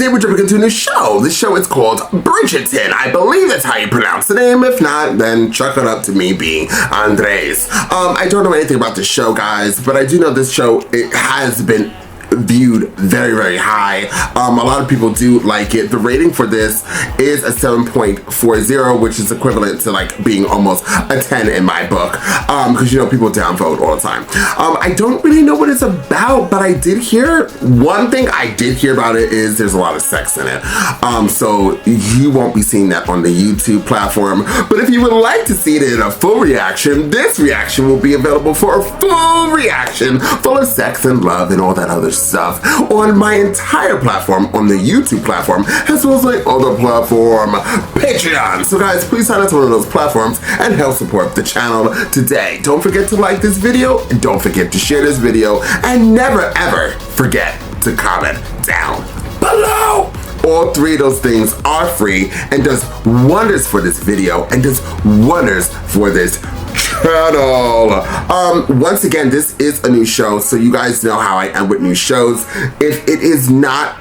today we're jumping into a new show. This show is called Bridgerton. I believe that's how you pronounce the name. If not, then chuck it up to me being Andres. I don't know anything about this show, guys, but I do know this show, it has been viewed very, very high. A lot of people do like it. The rating for this is a 7.40, which is equivalent to like being almost a 10 in my book, because you know people downvote all the time. I don't really know what it's about, but I did hear one thing I did hear about it is there's a lot of sex in it. So you won't be seeing that on the YouTube platform, but if you would like to see it in a full reaction, this reaction will be available for a full reaction full of sex and love and all that other stuff on my entire platform, on the YouTube platform, as well as my other platform, Patreon. So guys, please sign up to one of those platforms and help support the channel today. Don't forget to like this video, and don't forget to share this video, and never ever forget to comment down below. All three of those things are free and does wonders for this video and does wonders for this channel. Once again, this is a new show, so you guys know how I am with new shows. If it is not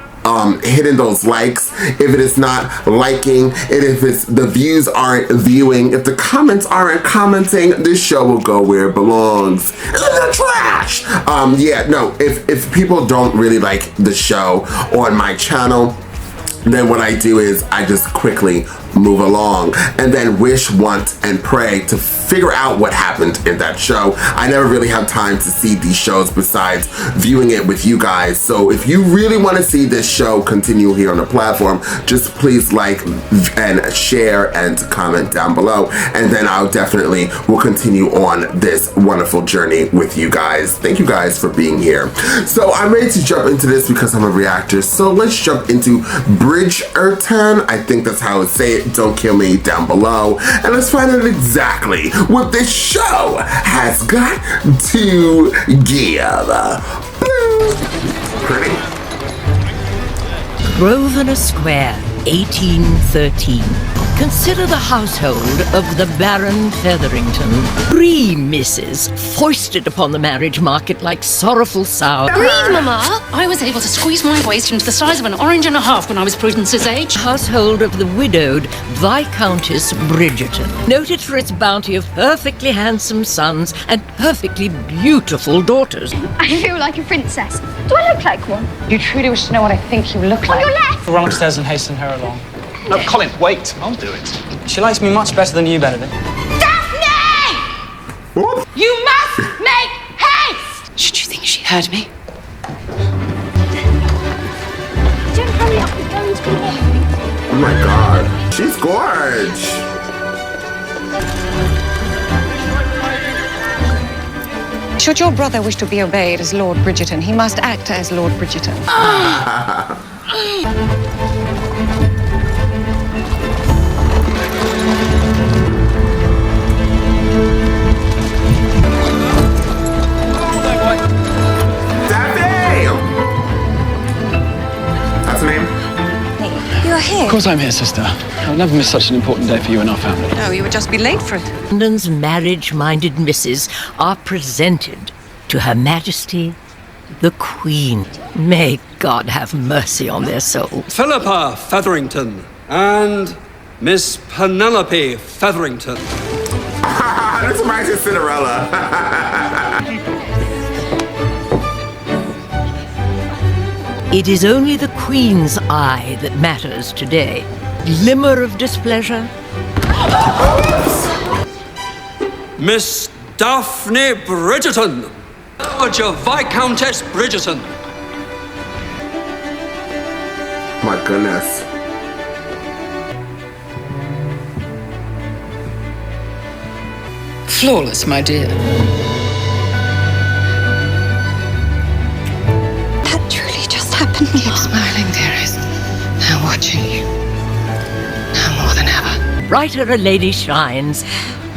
hitting those likes, if it is not liking, and if it's the views aren't viewing, if the comments aren't commenting, this show will go where it belongs, in the trash. Yeah, no, if people don't really like the show on my channel, then what I do is I just quickly move along and then wish, want, and pray to figure out what happened in that show. I never really have time to see these shows besides viewing it with you guys. So if you really want to see this show continue here on the platform, just please like and share and comment down below, and then I'll definitely will continue on this wonderful journey with you guys. Thank you guys for being here. So I'm ready to jump into this because I'm a reactor. So let's jump into Bridgerton. I think that's how I say it. Don't kill me down below, and let's find out exactly what this show has got to give. Pretty. Grosvenor Square, 1813. Consider the household of the Baron Featherington. 3 misses foisted upon the marriage market like sorrowful sow. Breathe, Mama! I was able to squeeze my waist into the size of an orange and a half when I was Prudence's age. Household of the widowed Viscountess Bridgerton, noted for its bounty of perfectly handsome sons and perfectly beautiful daughters. I feel like a princess. Do I look like one? You truly wish to know what I think you look like? On your left! Run upstairs and hasten her along. No, Colin, wait. I'll do it. She likes me much better than you, Benedict. Daphne! Whoop. You must make haste! Should you think she heard me? Don't hurry up, we're going to be late. Oh my god, she's gorgeous. Should your brother wish to be obeyed as Lord Bridgerton, he must act as Lord Bridgerton. You're here? Of course I'm here, sister. I'll never miss such an important day for you and our family. No, you would just be late for it. London's marriage-minded misses are presented to Her Majesty the Queen. May God have mercy on their souls. Philippa Featherington and Miss Penelope Featherington. This reminds me of Cinderella. It is only the Queen's eye that matters today. Glimmer of displeasure? Miss Daphne Bridgerton, Dowager Viscountess Bridgerton. My goodness. Flawless, my dear. That truly just happened. Keep smiling, dearest. I'm watching you. Now more than ever. Brighter a lady shines,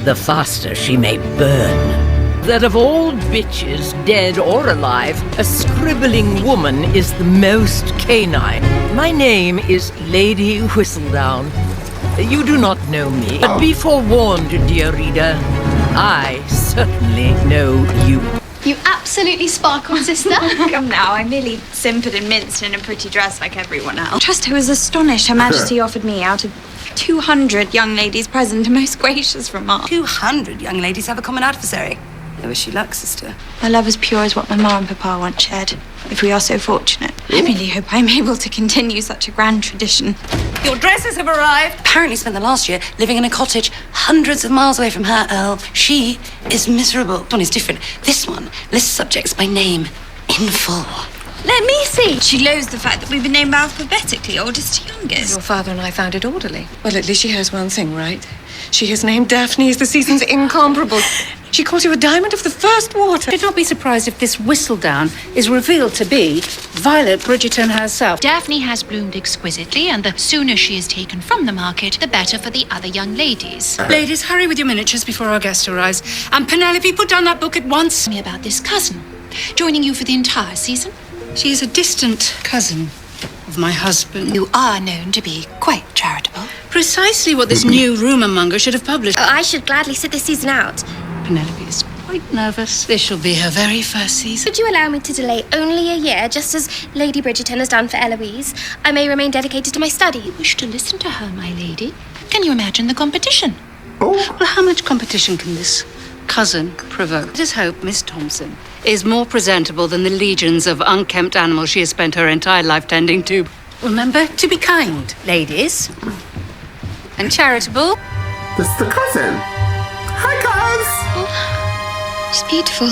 the faster she may burn. That of all bitches, dead or alive, a scribbling woman is the most canine. My name is Lady Whistledown. You do not know me, but be forewarned, dear reader. I certainly know you. You absolutely sparkle, sister. Come now, I merely simpered and minced in a pretty dress like everyone else. Trust I was astonished Her Majesty offered me out of 200 young ladies present a most gracious remark. 200 young ladies have a common adversary. I wish you luck, sister. My love as pure as what Mamma and Papa once shared, if we are so fortunate. I really hope I'm able to continue such a grand tradition. Your dresses have arrived. Apparently spent the last year living in a cottage hundreds of miles away from her Earl. She is miserable. This one is different. This one lists subjects by name in full. Let me see. She loathes the fact that we've been named alphabetically, oldest to youngest. Your father and I found it orderly. Well, at least she has one thing right. She has named Daphne as the season's incomparable. She calls you a diamond of the first water. Should not be surprised if this Whistledown is revealed to be Violet Bridgerton herself. Daphne has bloomed exquisitely, and the sooner she is taken from the market, the better for the other young ladies. Ladies, hurry with your miniatures before our guest arrives. And Penelope, put down that book at once. Tell me about this cousin, joining you for the entire season. She is a distant cousin of my husband. You are known to be quite charitable. Precisely what this new rumour monger should have published. Oh, I should gladly sit this season out. Penelope is quite nervous. This shall be her very first season. Could you allow me to delay only a year, just as Lady Bridgerton has done for Eloise? I may remain dedicated to my study. You wish to listen to her, my lady? Can you imagine the competition? Well, how much competition can this cousin provoke? Let us hope Miss Thompson is more presentable than the legions of unkempt animals she has spent her entire life tending to. Remember to be kind, ladies. And charitable. This is the cousin. Hi, guys. She's beautiful.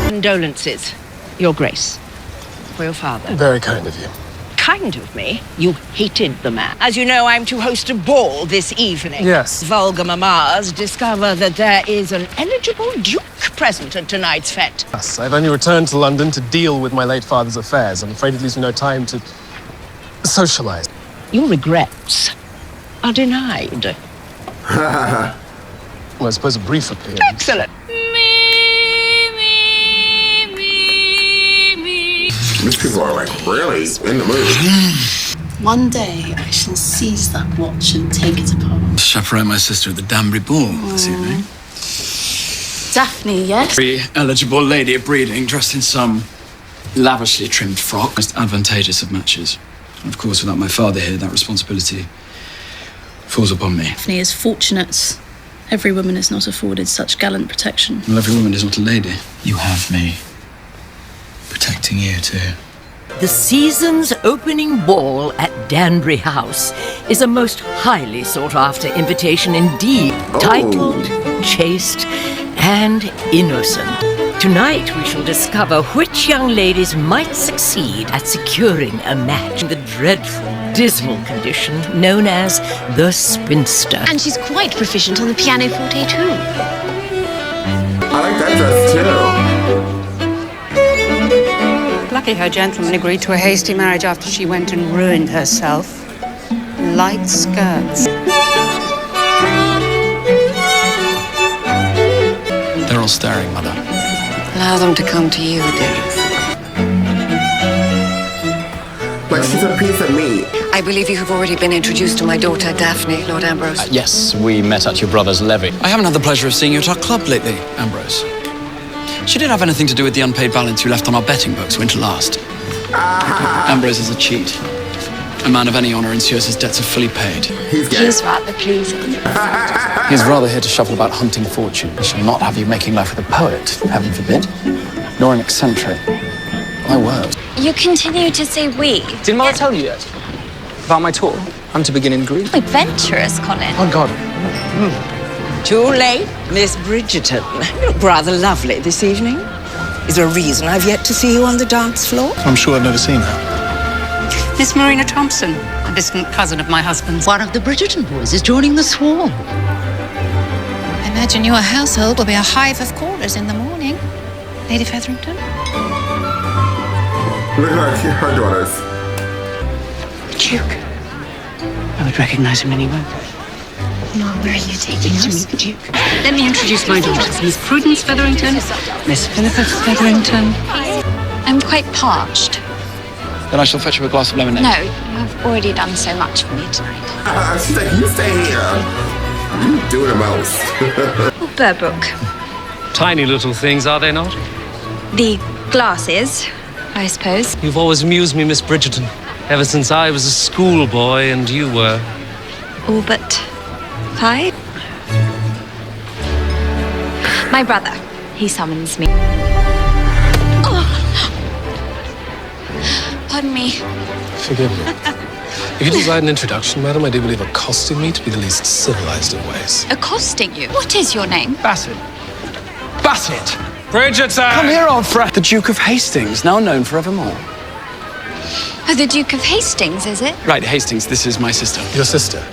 Condolences, Your Grace, for your father. Very kind of you. Kind of me? You hated the man. As you know, I'm to host a ball this evening. Yes. Vulgar mammas discover that there is an eligible duke present at tonight's fete. Yes, I've only returned to London to deal with my late father's affairs. I'm afraid it leaves me no time to socialize. Your regrets are denied. Well, I suppose a brief appearance. Excellent. These people are like really in the mood. One day I shall seize that watch and take it apart. Chaperone my sister at the Danbury ball this evening. Daphne, yes? Very eligible lady of breeding, dressed in some lavishly trimmed frock. Most advantageous of matches. And of course, without my father here, that responsibility falls upon me. Daphne is fortunate. Every woman is not afforded such gallant protection. Well, every woman is not a lady. You have me protecting you too. The season's opening ball at Danbury House is a most highly sought-after invitation indeed, titled, chaste, and innocent. Tonight we shall discover which young ladies might succeed at securing a match in the dreadful, dismal condition known as the spinster. And she's quite proficient on the pianoforte too. I like that dress too. Lucky her gentleman agreed to a hasty marriage after she went and ruined herself. Light skirts. They're all staring, Mother. Allow them to come to you, dearest. Like she's a piece of meat. I believe you have already been introduced to my daughter, Daphne, Lord Ambrose. Yes, we met at your brother's levee. I haven't had the pleasure of seeing you at our club lately, Ambrose. She did have anything to do with the unpaid balance you left on our betting books winter last. Ambrose is a cheat. A man of any honour ensures his debts are fully paid. He's rather pleasing. He's rather here to shuffle about hunting fortune. He shall not have you making love with a poet, heaven forbid, nor an eccentric. My word. You continue to say we. Didn't Mother tell you yet? About my tour? I'm to begin in Greece. Adventurous, Colin. Oh, God. Too late, Miss Bridgerton. You look rather lovely this evening. Is there a reason I've yet to see you on the dance floor? I'm sure I've never seen her. Miss Marina Thompson, a distant cousin of my husband's. One of the Bridgerton boys is joining the swarm. I imagine your household will be a hive of callers in the morning, Lady Featherington. Look at her daughters. Duke. I would recognize him anywhere. Mom, where are you taking us? The Duke. Let me introduce my daughters. Miss Prudence Featherington, Miss Philippa Featherington. I'm quite parched. Then I shall fetch you a glass of lemonade. No, you have already done so much for me tonight. She's like, you stay here. You do the most. Burbrook. Tiny little things, are they not? The glasses, I suppose. You've always amused me, Miss Bridgerton. Ever since I was a schoolboy and you were. All but 5. My brother. He summons me. Oh. Pardon me. Forgive me. If you desire an introduction, madam, I do believe accosting me to be the least civilized of ways. Accosting you? What is your name? Bassett. Bassett! Bridgerton! Come here, old friend. The Duke of Hastings, now known forevermore. Oh, the Duke of Hastings, is it? Right, Hastings, this is my sister. Your sister?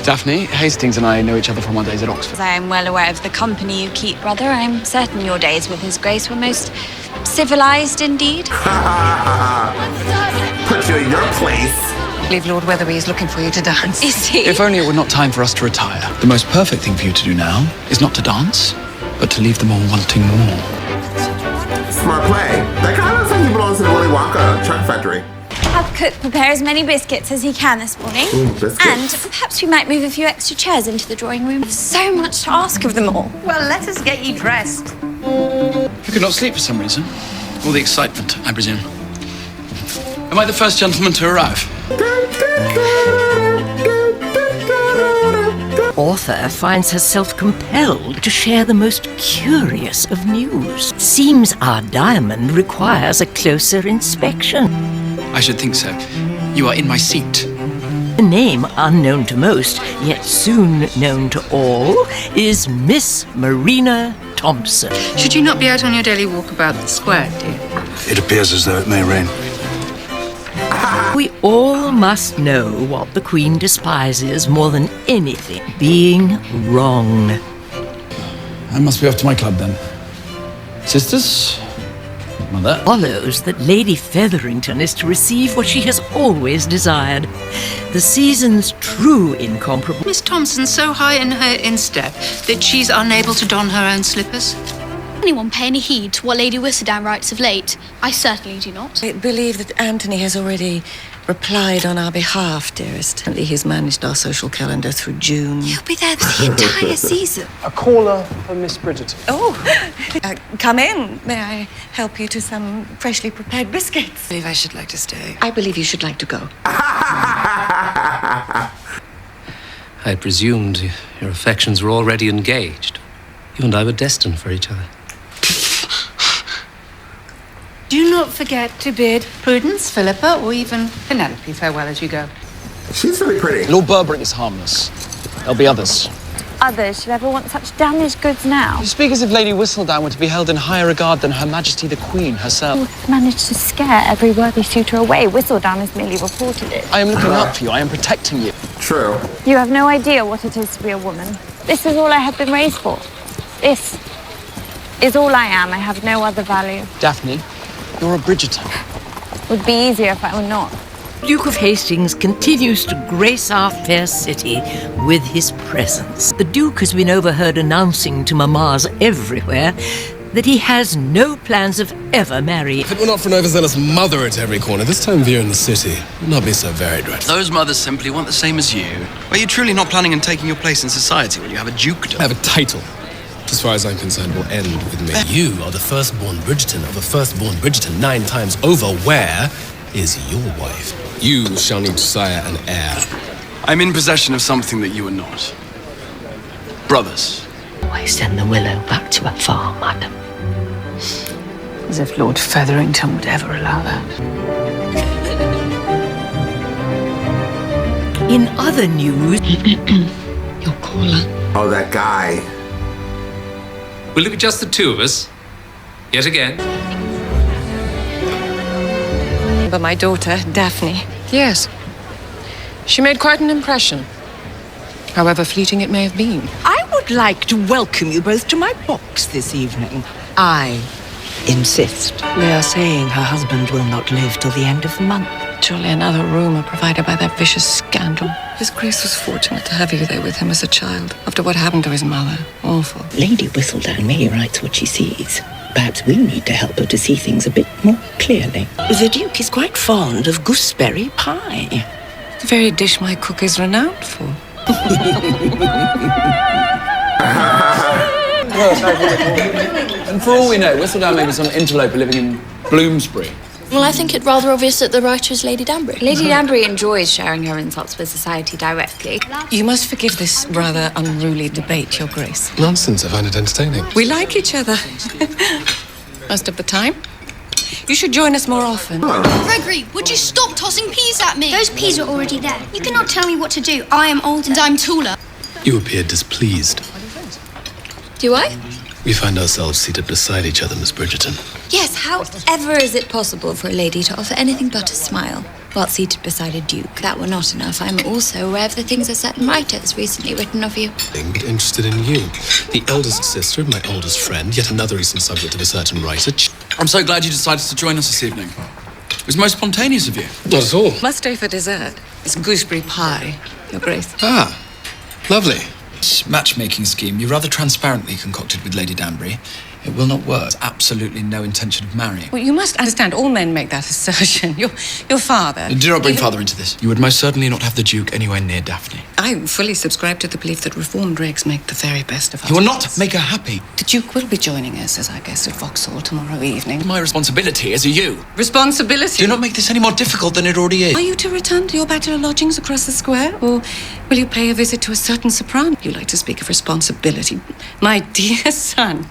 Daphne, Hastings and I know each other from our days at Oxford. As I am well aware of the company you keep, brother, I'm certain your days with His Grace were most civilized indeed. Put you in your place. I believe Lord Weatherby is looking for you to dance. Is he? If only it were not time for us to retire. The most perfect thing for you to do now is not to dance, but to leave them all wanting more. Smart play. That kind of looks like he belongs to the Willy Wonka truck factory. Have cook prepare as many biscuits as he can this morning. Ooh, biscuits. And perhaps we might move a few extra chairs into the drawing room. So much to ask of them all. Well, let us get you dressed. You could not sleep for some reason. All the excitement, I presume. Am I the first gentleman to arrive? Author finds herself compelled to share the most curious of news. Seems our diamond requires a closer inspection. I should think so. You are in my seat. The name unknown to most, yet soon known to all, is Miss Marina Thompson. Should you not be out on your daily walk about the square, dear? It appears as though it may rain. We all must know what the Queen despises more than anything, being wrong. I must be off to my club then. Sisters? Mother? Follows that Lady Featherington is to receive what she has always desired. The season's true incomparable. Miss Thompson's so high in her instep that she's unable to don her own slippers. Anyone pay any heed to what Lady Whistledown writes of late? I certainly do not. I believe that Anthony has already replied on our behalf, dearest. Apparently he's managed our social calendar through June. You'll be there the entire season. A caller for Miss Bridgerton. Oh, come in. May I help you to some freshly prepared biscuits? I believe I should like to stay. I believe you should like to go. I presumed your affections were already engaged. You and I were destined for each other. Do not forget to bid Prudence, Philippa, or even Penelope farewell as you go. She's really pretty. Lord Burberry is harmless. There'll be others. Others should ever want such damaged goods now. You speak as if Lady Whistledown were to be held in higher regard than Her Majesty the Queen herself. You've managed to scare every worthy suitor away. Whistledown has merely reported it. I am looking out for you. I am protecting you. True. You have no idea what it is to be a woman. This is all I have been raised for. This is all I am. I have no other value. Daphne, you're a Bridgerton. Would be easier if I were not. Duke of Hastings continues to grace our fair city with his presence. The Duke has been overheard announcing to mammas everywhere that he has no plans of ever marrying. If it were not for an overzealous mother at every corner, this time of year in the city would not be so very dreadful. Those mothers simply want the same as you. Are you truly not planning on taking your place in society when you have a dukedom? I have a title. As far as I'm concerned, will end with me. You are the firstborn Bridgerton of a firstborn Bridgerton 9 times over. Where is your wife? You shall need to sire an heir. I'm in possession of something that you are not. Brothers. Why send the willow back to her farm, madam? As if Lord Featherington would ever allow that. In other news, Your caller. Oh, that guy. Will it be just the two of us? Yet again? But my daughter, Daphne. Yes. She made quite an impression, however fleeting it may have been. I would like to welcome you both to my box this evening. I insist. They are saying her husband will not live till the end of the month. Surely another rumour provided by that vicious scandal. His Grace was fortunate to have you there with him as a child, after what happened to his mother. Awful. Lady Whistledown merely writes what she sees. Perhaps we need to help her to see things a bit more clearly. The Duke is quite fond of gooseberry pie. The very dish my cook is renowned for. And for all we know, Whistledown may be some interloper living in Bloomsbury. Well, I think it rather obvious that the writer is Lady Danbury. Lady Danbury enjoys sharing her insults with society directly. You must forgive this rather unruly debate, Your Grace. Nonsense, I find it entertaining. We like each other. Most of the time. You should join us more often. Gregory, would you stop tossing peas at me? Those peas are already there. You cannot tell me what to do. I am older. And I'm taller. You appear displeased. Do I? We find ourselves seated beside each other, Miss Bridgerton. Yes, however is it possible for a lady to offer anything but a smile while seated beside a duke? That were not enough. I'm also aware of the things a certain writer has recently written of you. But interested in you. The eldest sister of my oldest friend, yet another recent subject of a certain writer. I'm so glad you decided to join us this evening. It was most spontaneous of you. Not at all. Must stay for dessert. It's gooseberry pie, Your Grace. Ah, lovely. This matchmaking scheme you rather transparently concocted with Lady Danbury. It will not work. There's absolutely no intention of marrying. Well, you must understand, all men make that assertion. Your father... Do not bring father into this. You would most certainly not have the Duke anywhere near Daphne. I fully subscribe to the belief that reformed dregs make the very best of us. You will not make her happy. The Duke will be joining us as our guest at Vauxhall tomorrow evening. My responsibility is you. Responsibility? Do not make this any more difficult than it already is. Are you to return to your bachelor lodgings across the square? Or will you pay a visit to a certain soprano? You like to speak of responsibility. My dear son...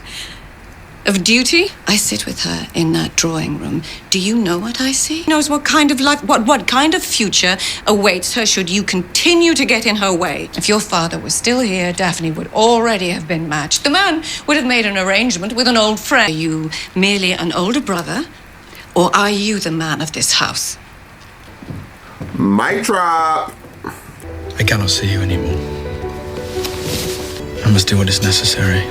Of duty? I sit with her in that drawing room. Do you know what I see? Knows what kind of life, what kind of future awaits her should you continue to get in her way. If your father was still here, Daphne would already have been matched. The man would have made an arrangement with an old friend. Are you merely an older brother, or are you the man of this house? Mic drop. I cannot see you anymore. I must do what is necessary.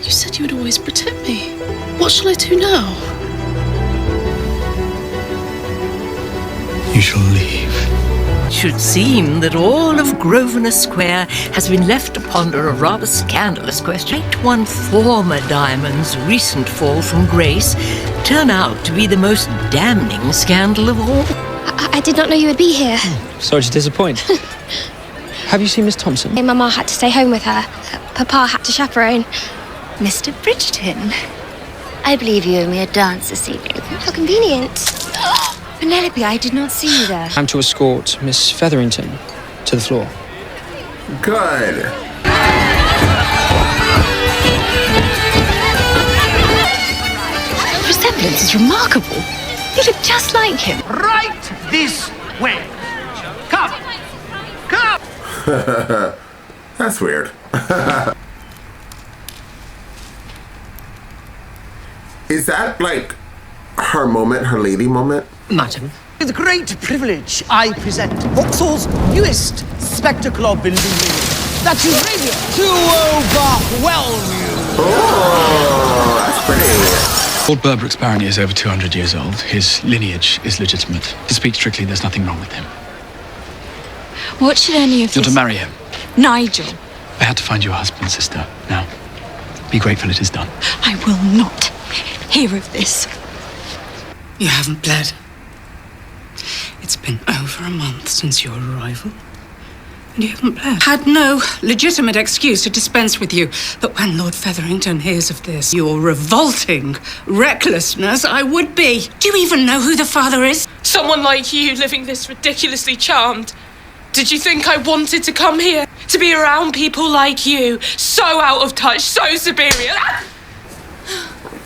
You said you would always protect me. What shall I do now? You shall leave. It should seem that all of Grosvenor Square has been left to ponder a rather scandalous question. Might one former diamond's recent fall from grace turn out to be the most damning scandal of all? I did not know you would be here. Sorry to disappoint. Have you seen Miss Thompson? My mama had to stay home with her. Papa had to chaperone. Mr. Bridgerton, I believe you owe me a dance this evening. How convenient. Penelope, I did not see you there. I'm to escort Miss Featherington to the floor. Good. The resemblance is remarkable. You look just like him. Right this way. Come. Come. That's weird. Is that like her moment, her lady moment? Madam. With great privilege, I present Vauxhall's newest spectacle of illusion that is ready to overwhelm you. Oh, that's pretty. Lord Berbrooke's barony is over 200 years old. His lineage is legitimate. To speak strictly, there's nothing wrong with him. What should any of You're this... to marry him. Nigel. I had to find you a husband, sister. Now, be grateful it is done. I will not hear of this. You haven't bled. It's been over a month since your arrival, and you haven't bled. Had no legitimate excuse to dispense with you, but when Lord Featherington hears of this, your revolting recklessness, I would be. Do you even know who the father is? Someone like you living this ridiculously charmed. Did you think I wanted to come here? To be around people like you? So out of touch, so superior.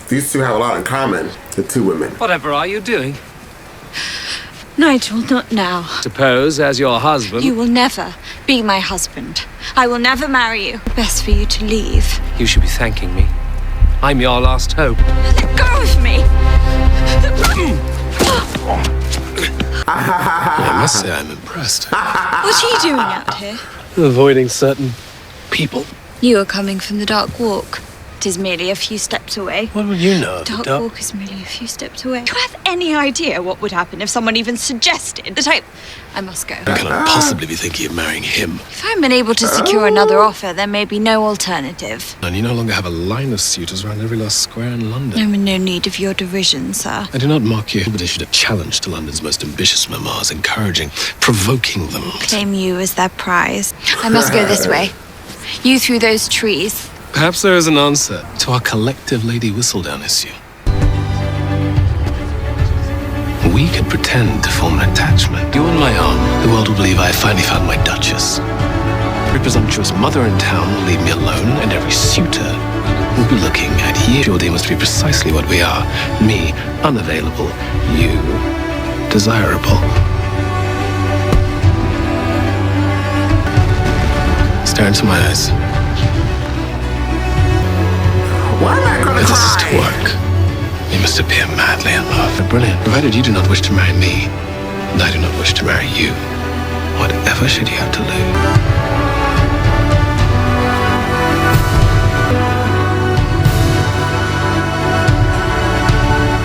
These two have a lot in common, the two women. Whatever are you doing? Nigel, not now. Suppose, as your husband... You will never be my husband. I will never marry you. Best for you to leave. You should be thanking me. I'm your last hope. Let go of me! I must say I'm impressed. What are you doing out here? Avoiding certain people. You are coming from the Dark Walk. is merely a few steps away. What will you know? Dark Walk is merely a few steps away. Do you have any idea what would happen if someone even suggested that I must go? How can I possibly be thinking of marrying him? If I'm unable to secure another offer, there may be no alternative. And you no longer have a line of suitors around every last square in London. I'm in no need of your derision, sir. I do not mock you, but issued a challenge to London's most ambitious mammas, encouraging, provoking them. Claim you as their prize. I must go this way. You through those trees. Perhaps there is an answer to our collective Lady Whistledown issue. We could pretend to form an attachment. You on my arm, the world will believe I have finally found my Duchess. Every presumptuous mother in town will leave me alone, and every suitor will be looking at you. Sure, they must be precisely what we are. Me, unavailable. You, desirable. Stare into my eyes. Why am I gonna If this is cry? to work, you must appear madly in love. Brilliant. Provided you do not wish to marry me, and I do not wish to marry you, whatever should you have to lose?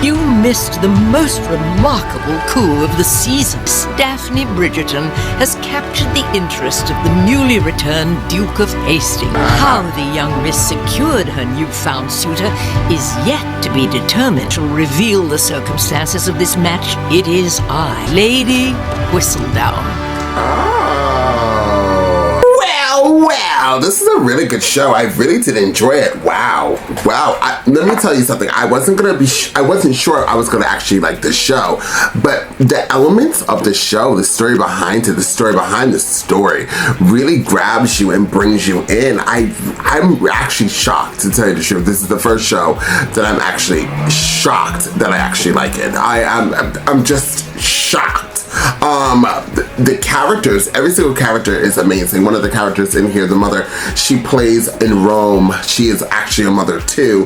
You missed the most remarkable coup of the season. Daphne Bridgerton has captured the interest of the newly returned Duke of Hastings. How the young miss secured her newfound suitor is yet to be determined. To reveal the circumstances of this match, it is I, Lady Whistledown. Wow, this is a really good show. I really did enjoy it. Wow. Let me tell you something. I wasn't sure I was gonna actually like this show, but the elements of the show, the story behind it, the story behind the story, really grabs you and brings you in. I'm actually shocked, to tell you the truth. This is the first show that I'm actually shocked that I actually like it. I'm just shocked. The characters, every single character is amazing. One of the characters in here, the mother, she plays in Rome. She is actually a mother too,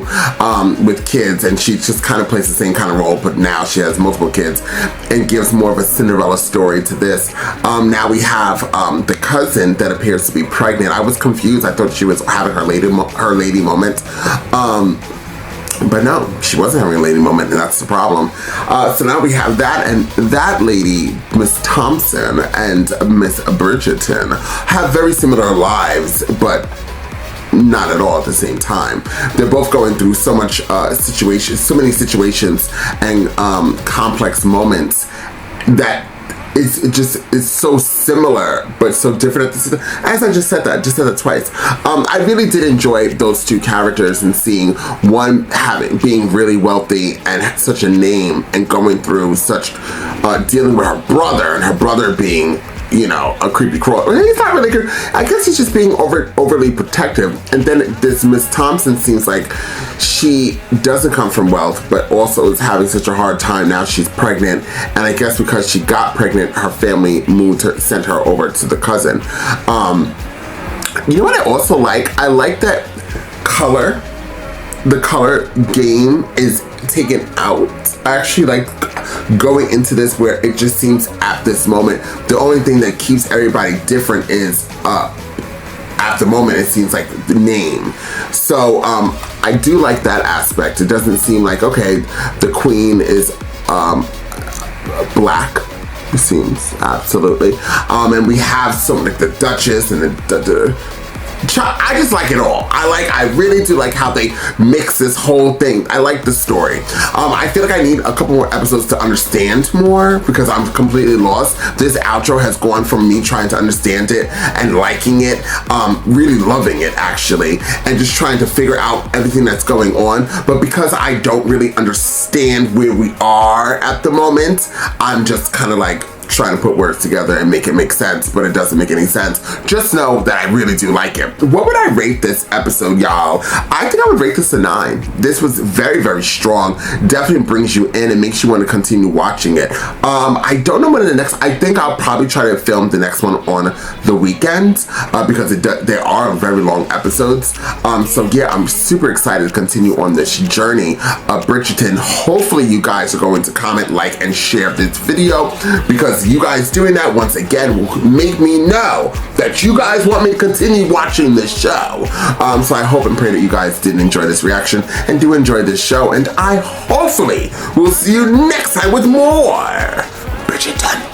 with kids, and she just kind of plays the same kind of role, but now she has multiple kids and gives more of a Cinderella story to this. Now we have the cousin that appears to be pregnant. I was confused. I thought she was having her lady moment. But no, she wasn't having a lady moment, and that's the problem. So now we have that, and that lady, Miss Thompson and Miss Bridgerton, have very similar lives, but not at all at the same time. They're both going through so much so many situations and complex moments that it's so similar but so different. As I just said that twice. I really did enjoy those two characters, and seeing one being really wealthy and such a name, and going through such dealing with her brother, and her brother being, you know, a creepy crawl. He's not really good. I guess he's just being overly protective. And then this Miss Thompson seems like she doesn't come from wealth, but also is having such a hard time. Now she's pregnant, and I guess because she got pregnant, her family sent her over to the cousin. You know what I also like? I like that the color game is taken out. I actually like going into this where it just seems at this moment, the only thing that keeps everybody different is at the moment it seems like the name. So I do like that aspect. It doesn't seem like, okay, the queen is black. It seems absolutely. And we have some like the Duchess and I just like it all. I really do like how they mix this whole thing. I like the story. I feel like I need a couple more episodes to understand more, because I'm completely lost. This outro has gone from me trying to understand it and liking it, really loving it actually, and just trying to figure out everything that's going on. But because I don't really understand where we are at the moment, I'm just kind of like trying to put words together and make it make sense, but it doesn't make any sense. Just know that I really do like it. What would I rate this episode, y'all? I think I would rate this a 9. This was very, very strong. Definitely brings you in and makes you want to continue watching it. I don't know when I think I'll probably try to film the next one on the weekend, because they are very long episodes. So yeah, I'm super excited to continue on this journey of Bridgerton. Hopefully you guys are going to comment, like, and share this video, because because you guys doing that once again will make me know that you guys want me to continue watching this show. So I hope and pray that you guys did enjoy this reaction and do enjoy this show, and I hopefully will see you next time with more Bridgerton.